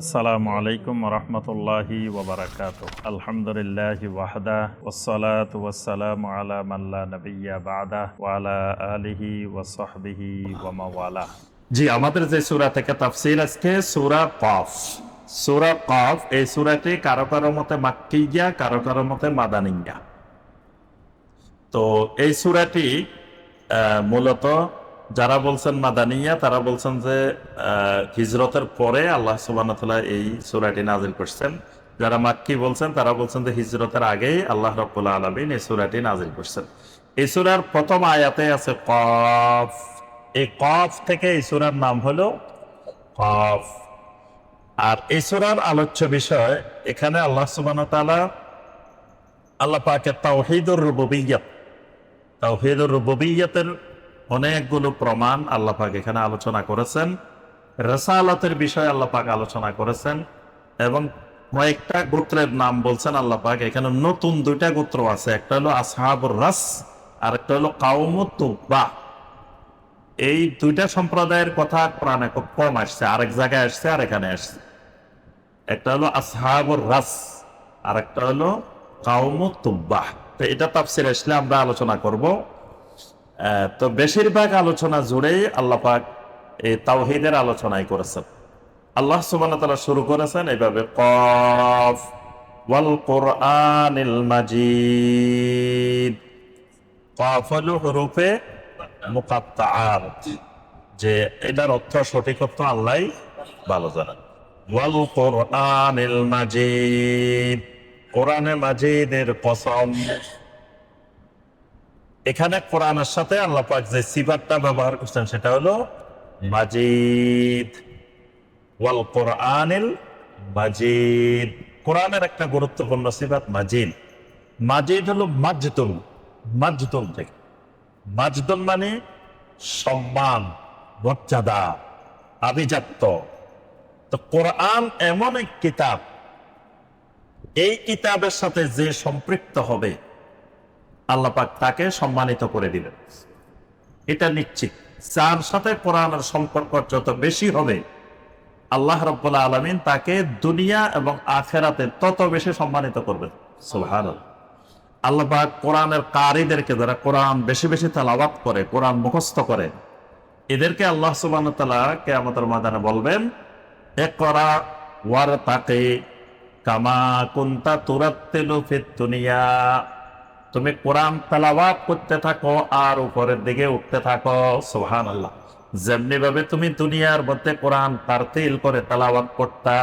আসসালামু আলাইকুম রহমতুল্লাহি ওবরাকাতুহ। আলহামদুলিল্লাহি ওয়াহদা ওয়াসসালাতু ওয়াসসালামু আলা মান লা নাবিয়্যা বা'দা ওয়া আলা আলিহি ওয়া সাহবিহি ওয়া মাওয়ালা। জি, আমাদের যে সূরা থেকে তাফসীর আজকে সূরা কফ। সূরা কফ এই সূরাটি কারো কারো মতে মাক্কিয়া, কারো কারো মতে মাদানিয়া। তো এই সূরাটি মূলত যারা বলছেন মাদানিয়া তারা বলছেন যে হিজরতের পরে আল্লাহ সুবহানাহু ওয়া তাআলা এই সূরাটি নাযিল করছেন। যারা মাক্কি বলছেন তারা বলছেন যে হিজরতের আগেই আল্লাহ রাব্বুল আলামিন এই সূরাটি নাযিল করছেন। এই সূরার প্রথম আয়াতে আছে কফ। এই কফ থেকে এই সূরার নাম হলো কফ। আর এই সূরার আলোচ্য বিষয় এখানে আল্লাহ সুবহানাহু ওয়া তাআলা আল্লাহ পাকের তাওহীদুর রুবুবিয়্যাত, তাওহীদুর রুবুবিয়্যাতের অনেকগুলো প্রমাণ আল্লাহ পাক এখানে আলোচনা করেছেন। রিসালাতের বিষয়ে আল্লাহ পাক আলোচনা করেছেন এবং কয়েকটা গোত্রের নাম বলছেন আল্লাহ পাক। এখানে নতুন দুইটা গোত্র আছে, একটা হলো আসহাবুর রাস আর একটা হলো কাওমুত তুব্বা। এই দুইটা সম্প্রদায়ের কথা কোরআনে খুব কম আসছে, আরেক জায়গায় আসছে আর এখানে আসছে। একটা হলো আসহাবুর রাস আর একটা হলো কাওমুত তুব্বা। তো এটা তাফসীর আসলে আমরা আলোচনা করব। তো বেশিরভাগ আলোচনা জুড়েই আল্লাহ পাক এই তাওহীদের আলোচনাই করেছেন। আল্লাহ সুবহানাহু ওয়া তাআলা শুরু করেছেন এইভাবে, কফ ওয়াল কুরআনিল মাজিদ। কফ হলো হুরুফে মুকাত্তাআত, যে এটার অর্থ সঠিক অর্থ আল্লাহই ভালো জানেন। ওয়াল কুরআনিল মাজিদ, কোরআনে মাজিদের কসম। এখানে কোরআনের সাথে আল্লাহ পাক যে সিফাতটা ব্যবহার করছেন সেটা হলো মাজিদ। ওয়াল কোরআনিল মাজিদ, কোরআনের একটা গুরুত্বপূর্ণ সিফাত মাজিদ। মাজিদ হলো মাজদুল, মাজদুল থেকে। মাজদুল মানে সম্মান, মর্যাদা, আভিজাত্য। তো কোরআন এমন এক কিতাব, এই কিতাবের সাথে যে সম্পৃক্ত হবে আল্লাহ পাক তাকে সম্মানিত করে দিবেন, এটা নিশ্চিত। যার সাথে কোরআনের সম্পর্ক যত বেশি হবে আল্লাহ রাব্বুল আলামিন তাকে দুনিয়া এবং আখিরাতে তত বেশি সম্মানিত করবেন। সুবহানাল্লাহ। আল্লাহ পাক কোরআনের কারিদেরকে, যারা কোরআন বেশি বেশি তেলাওয়াত করে, কোরআন মুখস্থ করে, এদেরকে আল্লাহ সুবহানাহু ওয়া তাআলা কিয়ামতের ময়দানে বলবেন, ইকরা ওয়ারতাকি কামা কুনতা তুরাত্তিলু ফিদ দুনিয়া। তুমি কোরআন তেলাওয়াত করতে থাকো আর উপরের দিকে উঠতে থাকো। সুবহানাল্লাহ। যেমনি ভাবে তুমি দুনিয়ার মধ্যে কোরআন তারতিল করে তেলাওয়াত করতা,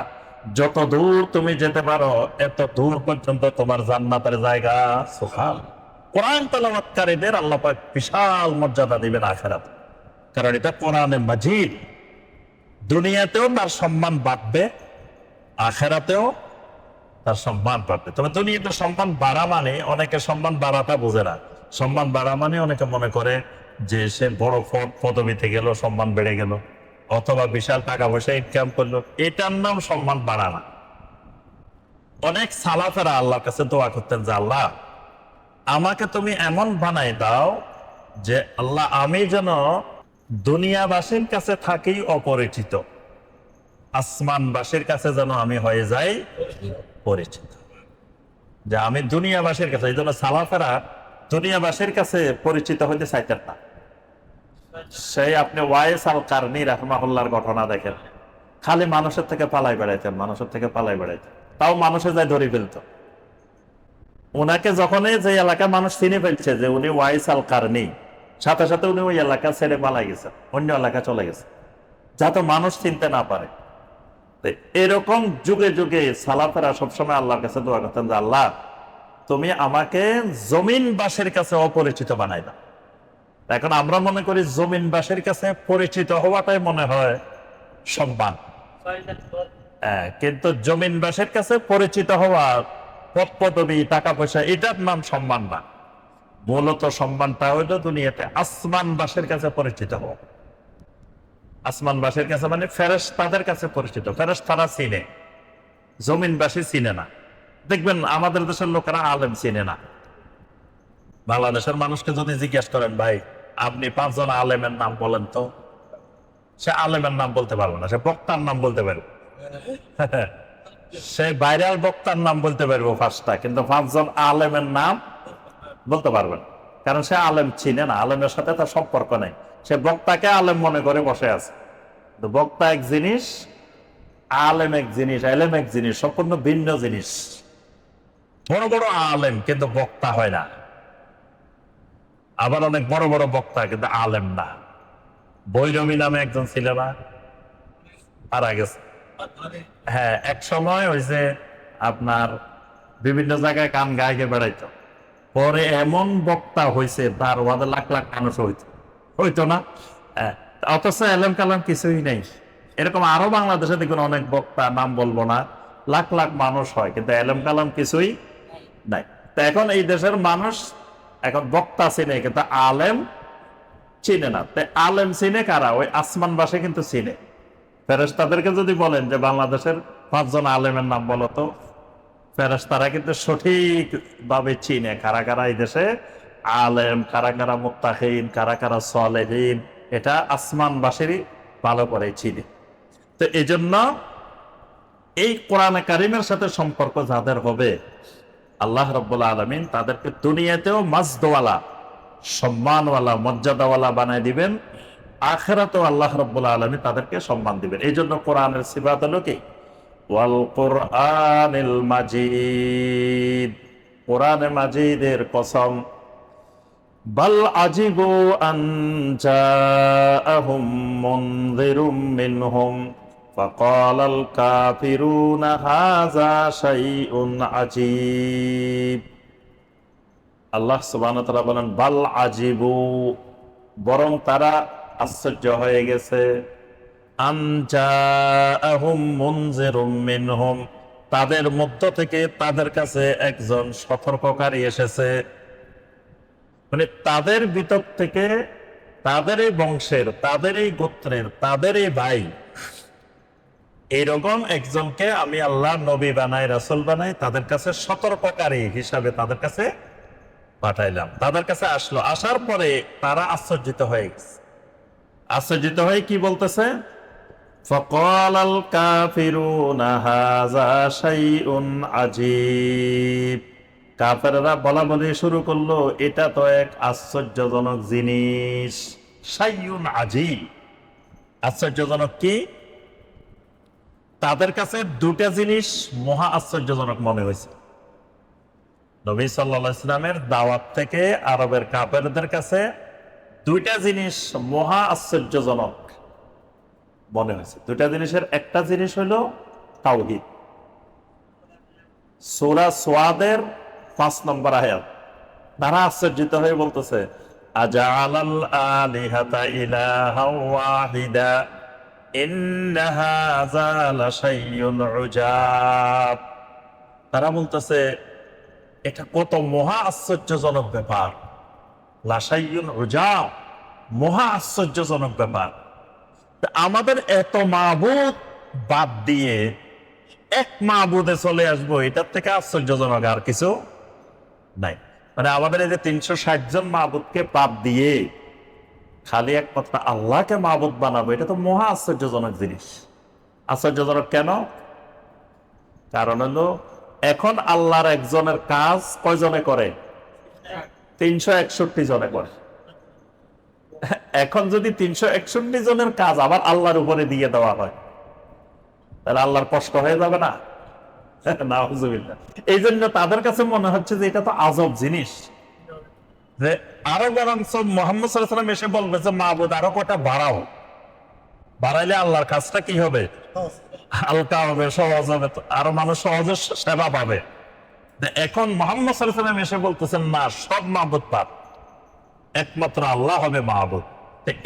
যত দূর তুমি যেতে পারো এত দূর পর্যন্ত তোমার জান্নাতের জায়গা। সুবহানাল্লাহ। কোরআন তেলাওয়াতকারীদের আল্লাহ পাক বিশাল মর্যাদা দিবেন আখিরাতে, কারণ এটা কোরআনে মাজিদ। দুনিয়াতেও তার সম্মান বাড়বে, আখিরাতেও তার সম্মান পাবে। তবে দুনিয়াতে সম্মান বাড়া মানে, অনেকে সম্মান বাড়াটা বোঝে না। সম্মান বাড়া মানে অনেকে মনে করে যে সে বড় পদবিতে গেল, সম্মান বেড়ে গেল, অথবা বিশাল টাকা পয়সা ইনকাম করলো, এটার নাম সম্মান বাড়া না। অনেক সালাফেরা আল্লাহর কাছে দোয়া করতেন যে আল্লাহ আমাকে তুমি এমন বানাই দাও যে আল্লাহ আমি যেন দুনিয়াবাসীর কাছে থাকি অপরিচিত, আসমানবাসীর কাছে যেন আমি হয়ে যাই পরিচিত। যে আমি দুনিয়াবাসীর কাছে, এই জন্য সালাফেরা দুনিয়াবাসীর কাছে পরিচিত হইতে চাইতেন না। সেই আপনি ওয়াইস আল কারনি রাহমাহুল্লাহর ঘটনা দেখেন, খালি মানুষের থেকে পালাই বেড়াইতেন, মানুষের থেকে পালাই বেড়াইতেন, তাও মানুষের যায় ধরে ফেলত। ওনাকে যখনই যে এলাকা মানুষ চিনে ফেলছে যে উনি ওয়াইস আল কারনি, সাথে সাথে উনি ওই এলাকা ছেড়ে পালাই গেছেন, অন্য এলাকা চলে গেছে, যাতে মানুষ চিনতে না পারে। এরকম যুগে যুগে সালাফেরা সবসময় আল্লাহর কাছে দোয়া করতেন যে আল্লাহ তুমি আমাকে জমিনবাসীর কাছে অপরিচিত বানাই দাও। এখন আমরা মনে করি জমিনবাসীর কাছে পরিচিত হওয়াটাই মনে হয় সম্মান, কিন্তু জমিনবাসীর কাছে পরিচিত হওয়া, পদ পদবী, টাকা পয়সা, এটার নাম সম্মান না। মূলত সম্মানটা হইল দুনিয়াতে আসমানবাসীর কাছে পরিচিত হওয়া। আসমানবাসীর কাছে মানে ফেরেশতাদের কাছে পরিচিত, ফেরেশতারা চিনে, জমিনবাসী চিনে না। দেখবেন আমাদের দেশের লোকেরা আলেম চিনে না। বাংলাদেশের মানুষকে যদি জিজ্ঞেস করেন ভাই আপনি 5 জন আলেমের নাম বলেন তো, সে আলেমের নাম বলতে পারবে না, সে বক্তার নাম বলতে পারবে। সে ভাইরাল বক্তার নাম বলতে পারবো 5টা, কিন্তু 5জন আলেমের নাম বলতে পারবেন, কারণ সে আলেম চিনে না, আলেমের সাথে তার সম্পর্ক নেই। সে বক্তাকে আলেম মনে করে বসে আছে। তো বক্তা এক জিনিস, আলেম এক জিনিস, এলেম এক জিনিস, সম্পূর্ণ ভিন্ন জিনিস। বড় বড় আলেম কিন্তু বক্তা হয় না, আবার অনেক বড় বড় বক্তা কিন্তু আলেম না। বৈরমী নামে একজন ছিল না, মারা গেছে। হ্যাঁ, এক সময় ওই যে আপনার বিভিন্ন জায়গায় গান গাইকে বেড়াইতো, পরে এমন বক্তা হয়েছে তার ওয়াদে লাখ লাখ মানুষ হইতো না। হ্যাঁ, অথচ এলেম কালাম কিছুই নেই। এরকম আরো বাংলাদেশে দেখুন অনেক বক্তা, নাম বলবো না, লাখ লাখ মানুষ হয়, কিন্তু এলেম কালাম কিছুই নাই। তো এখন এই দেশের মানুষ এখন বক্তা চিনে কিন্তু আলেম চিনে না। তো আলেম চিনে কারা? ওই আসমানবাসী কিন্তু চিনে। ফেরেশতাদেরকে যদি বলেন যে বাংলাদেশের 5জন আলেমের নাম বলো, তো ফেরেশতারা কিন্তু সঠিক ভাবে চিনে কারা কারা এই দেশে আলেম, কারা কারা মুত্তাকিন, কারা কারা সালেহিন। এটা আসমানবাসীরই ভালো করে চিনে। তো এই জন্য এই কোরআনে কারিমের সাথে সম্পর্ক যাদের হবে, আল্লাহ রাব্বুল আলামিন তাদেরকে দুনিয়াতেও মাজদওয়ালা, সম্মানওয়ালা, মর্যাদাওয়ালা বানায় দিবেন, আখিরাতেও আল্লাহ রাব্বুল আলামিন তাদেরকে সম্মান দিবেন। এই জন্য কোরআনের সিফাত হলো কি? ওয়াল কোরআনিল মাজিদ, কোরআনে মাজিদের কসম। বাল আজিবু আন জাআহুম মুনযিরুম মিনহুম ফাকালাল কাফিরুনা হাযা শাইউন আজীব। আল্লাহ সুবহানাহু ওয়া তাআলা বলেন বাল আজিবু, বরং তারা আশ্চর্য হয়ে গেছে, আন জাআহুম মুনযিরুম মিনহুম, তাদের মধ্য থেকে তাদের কাছে একজন সতর্ককারী এসেছে। মানে তাদের ভিতর থেকে, তাদের এই বংশের, তাদের এই গোত্রের, তাদের এই ভাই, এইরকম একজনকে আমি আল্লাহ নবী বানাই, রাসূল বানাই, তাদের কাছে সতর্ককারী হিসাবে তাদের কাছে পাঠাইলাম। তাদের কাছে আসলো, আসার পরে তারা আশ্চর্যিত হয়ে গেছে। আশ্চর্যিত হয়ে কি বলতেছে? ফাকালাল কাফিরুনা হাযা শাইউন আজীব। কাফেররা বলা বলি শুরু করলো, এটা তো এক আশ্চর্যজনক জিনিস। শাইউন আজীব, আশ্চর্যজনক কি? তাদের কাছে দুটা জিনিস মহা আশ্চর্যজনক মনে হয়েছে। নবী সাল্লাল্লাহু আলাইহি ওয়াসাল্লামের দাওয়াত থেকে আরবের কাফেরদের কাছে দুইটা জিনিস মহা আশ্চর্যজনক মনে হয়েছে। দুইটা জিনিসের একটা জিনিস হলো তাওহীদ। সূরা সোয়াদের 5 নম্বর আয়াত। তারা আশ্চর্যিত হয়ে বলতেছে, আজআলাল আলিহাতা ইলাহাও ওয়াহিদা ইন্না হাযা লাশাইউন উজাব। তারা বলতেছে এটা কত মহা আশ্চর্যজনক ব্যাপার। লাশাইউন উজাব, মহা আশ্চর্যজনক ব্যাপার। আমাদের এত মাবুদ বাদ দিয়ে এক মাবুদে চলে আসবো, এটার থেকে আশ্চর্যজনক আর কিছু নাই। মানে আমাদের এই যে 360 জন মাবুদকে বাদ দিয়ে খালি একমাত্র আল্লাহকে মাবুদ বানাবো, এটা তো মহা আশ্চর্যজনক জিনিস। আশ্চর্যজনক কেন? কারণ হলো এখন আল্লাহর একজনের কাজ কয়জনে করে? 361 জনে করে। এখন যদি 361 জনের কাজ আবার আল্লাহর উপরে দিয়ে দেওয়া হয়, তাহলে আল্লাহর কষ্ট হয়ে যাবে না? নাউযুবিল্লাহ। এই জন্য তাদের কাছে মনে হচ্ছে যে এটা তো আজব জিনিস, যে আরো বরঞ্চ মুহাম্মদ সাল্লাল্লাহু আলাইহি ওয়াসাল্লাম এসে বলবে যে মাবুদ আরো কয়টা বাড়াও, বাড়াইলে আল্লাহর কাজটা কি হবে? হালকা হবে, সহজ হবে, আরো মানুষ সহজে সেবা পাবে। এখন মুহাম্মদ সাল্লাল্লাহু আলাইহি ওয়াসাল্লাম এসে বলতেছেন না, সব মাবুদ পাক, একমাত্র আল্লাহ হবে মাবুদ।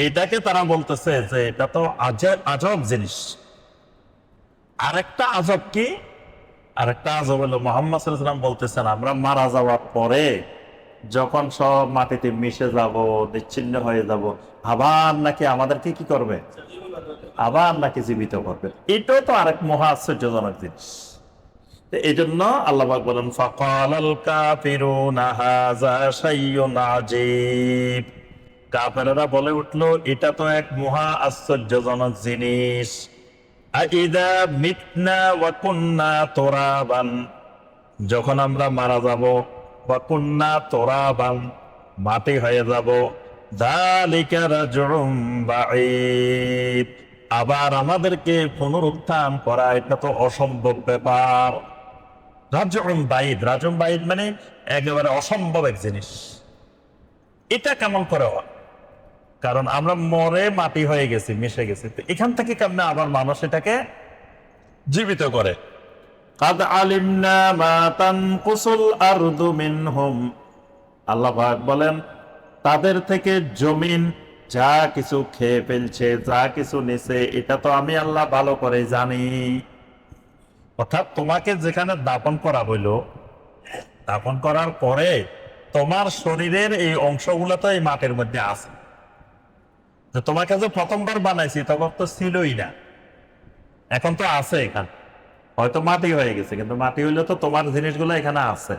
এটাকে তারা বলতেছে যে এটা তো আজব জিনিস। আরেকটা আজব কি? আরেকটা আজব হলো মুহাম্মদ সাল্লাল্লাহু আলাইহি ওয়াসাল্লাম বলতেছেন আমরা মারা যাওয়ার পরে যখন সব মাটিতে মিশে যাব, নিচ্ছিন্ন হয়ে যাব, আবার নাকি আমাদেরকে কি করবে? আবার নাকি জীবিত করবে। এটাও তো আরেক মহা আশ্চর্যজনক জিনিস। এই জন্য আল্লাহ পাক বলেন ফাকালাল কাফিরুনা হাযা শাইউন আজীব। কাফেররা বলে উঠলো এটা তো এক মহা আশ্চর্যজনক জিনিস। আইদা মিতনা ওয়া কুন্না তুরাবান, যখন আমরা মারা যাব, ওয়া কুন্না তুরাবান, মাটি হয়ে যাব, যালিকা রাজউম বাঈদ, আবার আমাদেরকে পুনরুত্থান করা এটা তো অসম্ভব ব্যাপার। রাজউম বাঈদ, রাজউম বাঈদ মানে একেবারে অসম্ভব এক জিনিস। এটা কেমন করে হয়? কারণ আমরা মরে মাটি হয়ে গেছি, মিশে গেছি, তো এখান থেকে কেমনে আবার মানুষ এটাকে জীবিত করে? কাদ আলিমনা মা তানকুসুল আরদু মিনহুম, আল্লাহ পাক বলেন তাদের থেকে জমিন যা কিছু খেয়ে ফেলছে, যা কিছু নিছে, এটা তো আমি আল্লাহ ভালো করে জানি। অর্থাৎ তোমাকে যেখানে দাপন করা হইলো, দাপন করার পরে তোমার শরীরের এই অংশগুলো তো এই মাটির মধ্যে আছে। তো তোমাকে যে প্রথমবার বানাইছি তখন তো ছিলই না, এখন তো আছে এখানে। হয়তো মাটি হয়ে গেছে, কিন্তু মাটি হইলে তো তোমার জিনিসগুলো এখানে আছে।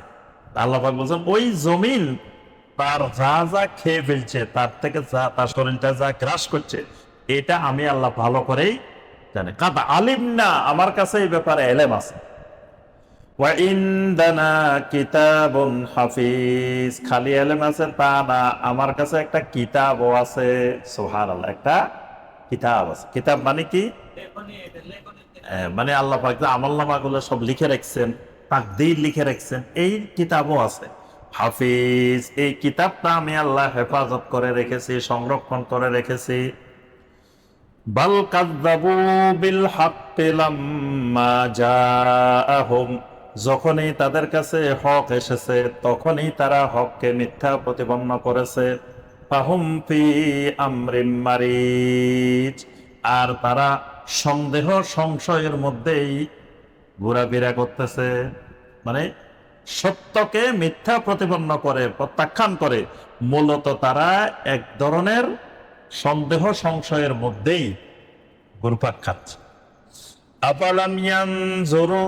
আল্লাহ পাক বলছেন ওই জমিন তার যা যা খেয়ে ফেলছে, তার থেকে যা তার শরীরটা যা গ্রাস করছে, এটা আমি আল্লাহ ভালো করেই জানি। কাদ আলিম না, আমার কাছে এই ব্যাপারে এলেম আছে। ওয়া ইনদানা কিতাবুন হাফিজ, খালি এলেম আছে তা না, আমার কাছে একটা কিতাবও আছে। সুবহানাল্লাহ, একটা কিতাব আছে। কিতাব মানে কি? মানে আল্লাহ পাক যে আমলনামাগুলো সব লিখে রাখছেন, তাকদীর লিখে রাখছেন, এই কিতাবও আছে। হাফিজ, এই কিতাবটা আমি আল্লাহ হেফাজত করে রেখেছি, সংরক্ষণ করে রেখেছি। বাল কাযযাবু বিল হাক্কি লাম্মা জাআহুম, যখনই তাদের কাছে হক এসেছে তখনই তারা হককে মিথ্যা প্রতিপন্ন করেছে। ফাহুম ফি আমরিম মারিজ, আর তারা সন্দেহ সংশয়ের মধ্যেই ঘোরাফেরা করতেছে। মানে সত্যকে মিথ্যা প্রতিপন্ন করে, প্রত্যাখ্যান করে, মূলত তারা এক ধরনের সন্দেহ সংশয়ের মধ্যেই ঘুরপাক খাচ্ছে। আফালাম ইয়ানজুরু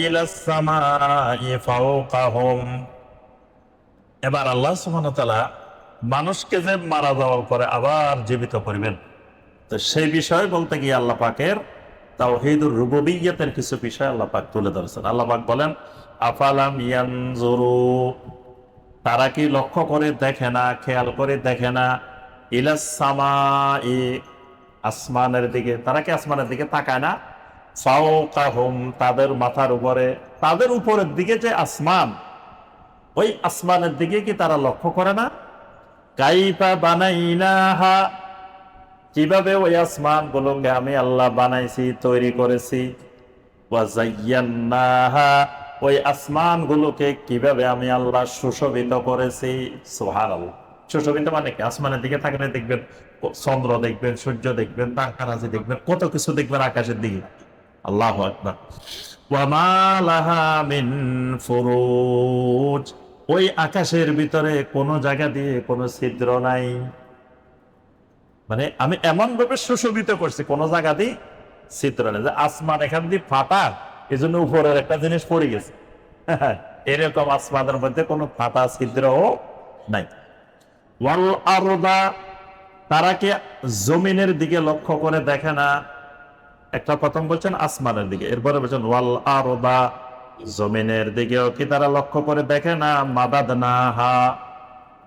ইলাস সামাই ফাওকাহুম, এবার আল্লাহ সুবহানাহু ওয়া তাআলা মানুষকে যে মারা যাওয়ার পরে আবার জীবিত করবেন, তো সেই বিষয় বলতে গিয়ে আল্লাহ পাকের তাওহীদুর রুবুবিয়্যতের কিছু বিষয় আল্লাহ পাক তুলে ধরেছেন। আল্লাহ পাক বলেন আফালাম ইয়ানজুরু, তারা কি লক্ষ্য করে দেখে না, খেয়াল করে দেখে না, ইলাস সামাই, আসমানের দিকে, তারা কি আসমানের দিকে তাকায় না? ফাওকাহুম, তাদের মাথার উপরে, তাদের উপরের দিকে যে আসমান, ওই আসমানের দিকে কি তারা লক্ষ্য করে না? কাইফা বানাইনাহা, কিভাবে ওই আসমান গুলোকে আমি আল্লাহ বানাইছি, তৈরি করেছি। ওয়া যায়্যান্নাহা, ওই আসমান গুলোকে কিভাবে আমি আল্লাহ সুশোভিত করেছি। সুবহানাল্লাহ, সুশোভিত মানে কি? আসমানের দিকে থাকলে দেখবেন চন্দ্র দেখবেন, সূর্য দেখবেন, তারকারাজি দেখবেন, কত কিছু দেখবেন আকাশের দিকে। আল্লাহু আকবার। ওয়া মা লাহা মিন ফুরুজ, ওই আকাশের ভিতরে কোনো জায়গা দিয়ে কোনো ছিদ্র নাই। মানে আমি এমন ভাবে সুশোভিত করছি, কোন জায়গা দিয়ে ছিদ্র নেই, যে আসমান এখান দিয়ে ফাটা, এই জন্য উপরের একটা জিনিস পড়ে গেছে। এরকম আসমানের মধ্যে কোনো ফাটা ছিদ্রও নাই। ওয়াল আরদা, তারা কি জমিনের দিকে লক্ষ্য করে দেখে না? একটা প্রথম বলছেন আসমানের দিকে, এরপরে বলছেন ওয়াল আরদা, জমিনের দিকেও কি তারা লক্ষ্য করে দেখে না? মাদাদনাহা,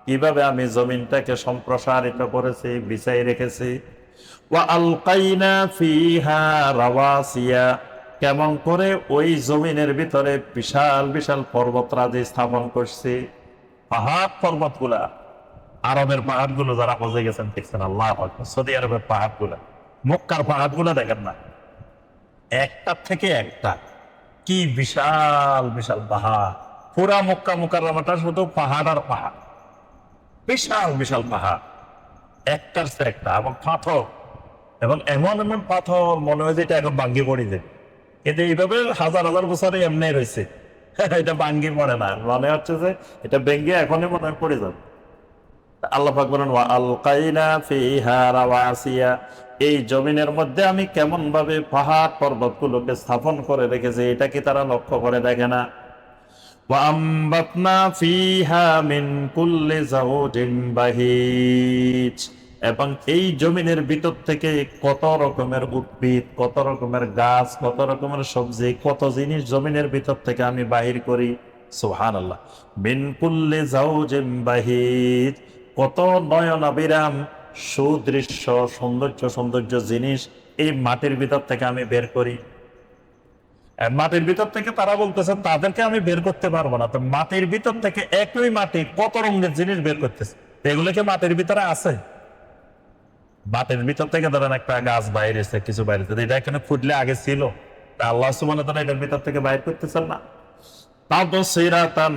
কিভাবে আমি জমিনটাকে সম্প্রসারিত করেছি, বিছাই রেখেছি। ওয়া আলকাইনা ফিহা রাওয়াসিয়া, কেমন করে ওই জমিনের ভিতরে বিশাল বিশাল পর্বতরাজি স্থাপন করছি। পাহাড় পর্বতগুলা, আরবের পাহাড়গুলো যারা হজে গেছেন দেখছেন, আল্লাহু আকবার, সৌদি আরবের পাহাড়গুলা, মক্কার পাহাড়গুলা দেখেন না, একটা থেকে একটা কি বিশাল বিশাল পাহাড়। পুরা মক্কা মুকাররমাটা শুধু পাহাড় আর পাহাড়, বিশাল বিশাল পাহাড়, একটার সে একটা, এবং পাথর, এবং এমন এমন পাথর মনে হয় যে এটা এখন ভাঙ্গি পড়ে যায়, কিন্তু এইভাবে হাজার হাজার বছরে এমনি রয়েছে, এটা ভাঙ্গি পড়ে না, মনে হচ্ছে যে এটা ভেঙ্গে এখনই মনে হয় পড়ে যাবে। আল্লাহ পাক বলেন ওয়া আলকাইনা ফিহা রাওয়াসিয়া, এই জমিনের মধ্যে আমি কেমন ভাবে পাহাড় পর্বতগুলোকে স্থাপন করে রেখেছি, এটা কি তারা লক্ষ্য করে দেখে না? ওয়া আমবাতনা ফিহা মিন কুল্লি যাওজিন বাহিজ, এবং এই জমিনের ভিতর থেকে কত রকমের উদ্ভিদ, কত রকমের গাছ, কত রকমের সবজি, কত জিনিস জমিনের ভিতর থেকে আমি বাহির করি। সুবহানাল্লাহ। মিন কুল্লি যাওজিন বাহির, কত নয়নাবিরাম সুদৃশ্য সৌন্দর্য সৌন্দর্য জিনিস এই মাটির ভিতর থেকে আমি বের করি। মাটির ভিতর থেকে তারা বলতেছে তাদেরকে আমি বের করতে পারবো না, তো মাটির ভিতর থেকে একই মাটি কত রঙের জিনিস বের করতেছে, এগুলোকে মাটির ভিতরে আছে? মাটির ভিতর থেকে ধরেন একটা গাছ বাইরেছে, কিছু বাইরেছে, এটা এখানে ফুটলে আগে ছিল, তা আল্লাহ সুবহানাহু ওয়া তাআলা এটার ভিতর থেকে বাইর করতেছেন না? তাবসিরাতান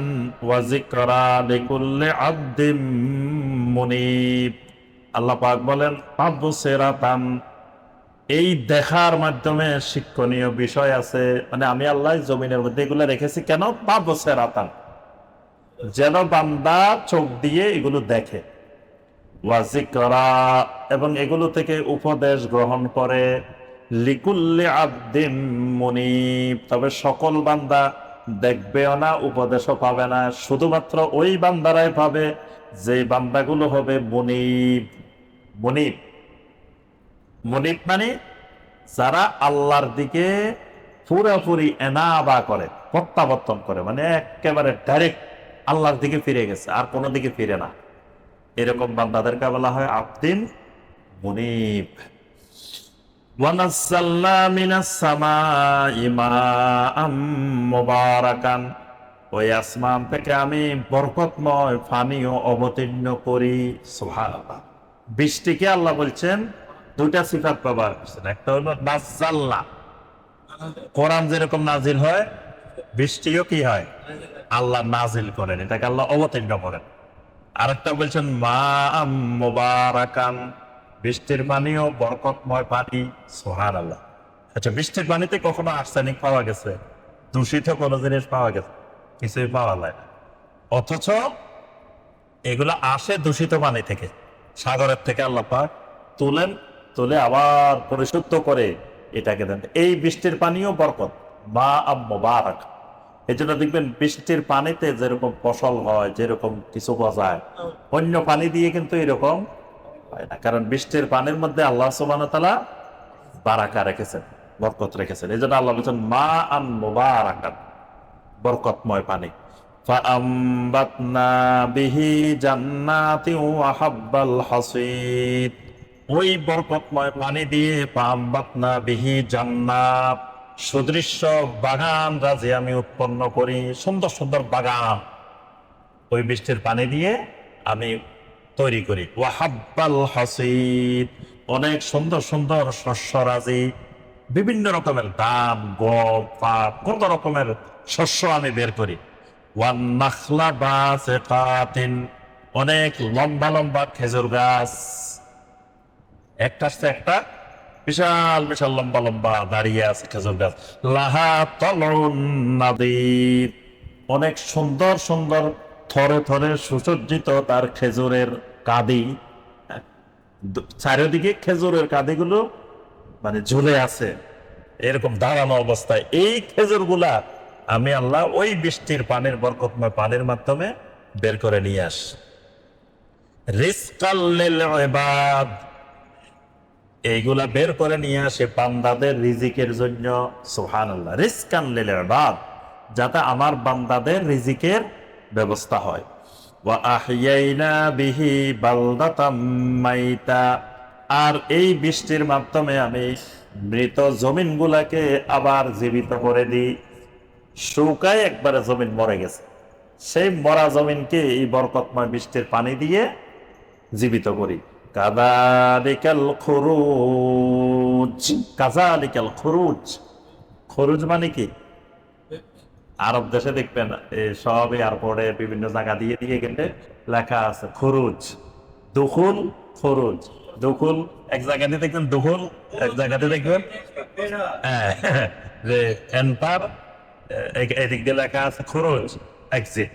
ওয়া যিকরা লিকুল্লি আবদিন মুনিব। আল্লাহ পাক বলেন তাবসিরাতান, এই দেখার মাধ্যমে শিক্ষণীয় বিষয় আছে। মানে আমি আল্লাহ জমিনের মধ্যে এগুলো রেখেছি কেন? তাবসিরাতান, যেন বান্দা চোখ দিয়ে এগুলো দেখে। ওয়া যিকরা, এবং এগুলো থেকে উপদেশ গ্রহণ করে। লিকুল্লি আবদিন মুনিব, তবে সকল বান্দা দেখবেও না, উপদেশও পাবে না, শুধুমাত্র ওই বান্দারাই পাবে যে বান্দাগুলো হবে মুনিব। মুনিব, মুনিব মানে যারা আল্লাহর দিকে পুরোপুরি এনাবা করে, প্রত্যাবর্তন করে, মানে একেবারে ডাইরেক্ট আল্লাহর দিকে ফিরে গেছে, আর কোনো দিকে ফিরে না, এরকম বান্দাদেরকে বলা হয় আবদিন মুনিব। ওয়ানাজ্জালনা মিনাস সামাই মাআম মুবারাকান, ওই আসমান থেকে আমি বরকতময় পানিও অবতীর্ণ করি। সুবহানাল্লাহ। বৃষ্টিকে আল্লাহ বলছেন দুইটা সিফাত ব্যবহার করছেন, একটা হলো নাজ্জালনা, কোরআন যেরকম নাজিল হয় বৃষ্টিও কি হয়? আল্লাহ নাজিল করেন, এটাকে আল্লাহ অবতীর্ণ করেন। আরেকটা বলছেন মাআম মুবারাকান, বৃষ্টির পানিও বরকতময় পানি। সুবহানাল্লাহ। আচ্ছা, বৃষ্টির পানিতে কখনো আর্সেনিক পাওয়া গেছে? দূষিত কোনো জিনিস পাওয়া গেছে? কিছুই পাওয়া যায় না। অথচ এগুলো আসে দূষিত পানি থেকে, সাগরের থেকে আল্লাহ পাক তুলে আবার পরিশুদ্ধ করে এটাকে দেন। এই বৃষ্টির পানিও বরকত, মাআম মুবারাক। এই জন্য দেখবেন বৃষ্টির পানিতে যেরকম ফসল হয়, যেরকম কিছু গজায়, অন্য পানি দিয়ে কিন্তু এরকম হয় না, কারণ বৃষ্টির পানির মধ্যে আল্লাহ সুবহানাহু ওয়া তাআলা বারাকা রেখেছেন, বরকত রেখেছেন। এই জন্য আল্লাহ বলছেন মাআন মুবারাকান, বরকতময় পানি। ফাআমবাতনা বিহি জান্নাতিন ওয়া হাব্বাল হাসীদ, ওই বরকতময় পানি দিয়ে ফাআমবাতনা বিহি জান্নাত, সুদৃশ্য বাগান রাজি আমি উৎপন্ন করি, সুন্দর সুন্দর বাগান ওই বৃষ্টির পানি দিয়ে আমি তৈরি করি। ওয়াহাব্বাল হাসিদ, অনেক সুন্দর সুন্দর শস্যরাজি, বিভিন্ন রকমের ধান, গম, পাট, কত রকমের শস্য আমি বের করি। ওয়ান নাখলা বাসিকাতিন, অনেক লম্বা লম্বা খেজুর গাছ, একটার সাথে একটা বিশাল বিশাল লম্বা লম্বা দাঁড়িয়ে আছে খেজুর গাছ। লাহা তলউন নাদির, অনেক সুন্দর সুন্দর থরে থরে সুসজ্জিত তার খেজুরের কাঁদি, চারিদিকে খেজুরের কাঁদিগুলো মানে ঝুলে আছে এরকম দাঁড়ানো অবস্থায়। এই খেজুর গুলা আমি আল্লাহ ওই বৃষ্টির পানির বরকতময় পানির মাধ্যমে বের করে নিয়ে আস। রিজকাল লিল ইবাদ, এইগুলা বের করে নিয়ে আসে বান্দাদের রিজিকের জন্য। সুবহানাল্লাহ। রিজকান লিল ইবাদ, যাতে আমার বান্দাদের রিজিকের ব্যবস্থা হয়। ওয়া আহইয়াইনা বিহি বালদাতাম মাইতা, আর এই বৃষ্টির মাধ্যমে আমি মৃত জমিনগুলাকে আবার জীবিত করে দিই। শুকায় একবারে জমিন মরে গেছে, সেই মরা জমিনকে এই বরকতময় বৃষ্টির পানি দিয়ে জীবিত করি। কাযালিকাল খুরুজ, কাযালিকাল খুরুজ, খুরুজ মানে কি? আরব দেশে দেখবেন সব এয়ারপোর্টে বিভিন্ন জায়গা দিয়ে দিয়ে গেলে লেখা আছে খুরুজ, দুখুল, খুরুজ। দুখুল এক জায়গাতে দেখবেন, দুখুল এক জায়গাতে দেখবেন যে এন্টার, এদিক দিয়ে লেখা আছে খুরুজ, এক্সিট।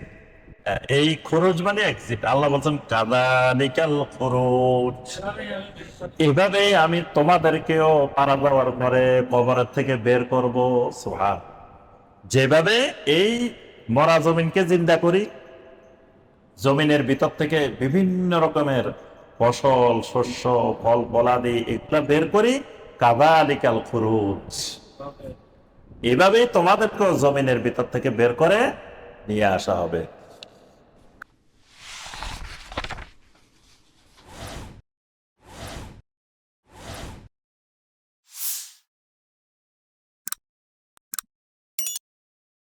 এই খুরুজ মানে এক্সিট। আল্লাহ বলছেন কাযালিকাল খুরুজ, এভাবে আমি তোমাদেরকেও মারা যাওয়ার পরে কবরের থেকে বের করব। সুবহান, যেভাবে এই মরা জমিনকে জিন্দা করি, জমিনের ভিতর থেকে বিভিন্ন রকমের ফসল, শস্য, ফল ফলাদি এগুলা বের করি, কাযালিকাল খুরুজ, এভাবেই তোমাদেরকে জমিনের ভিতর থেকে বের করে নিয়ে আসা হবে।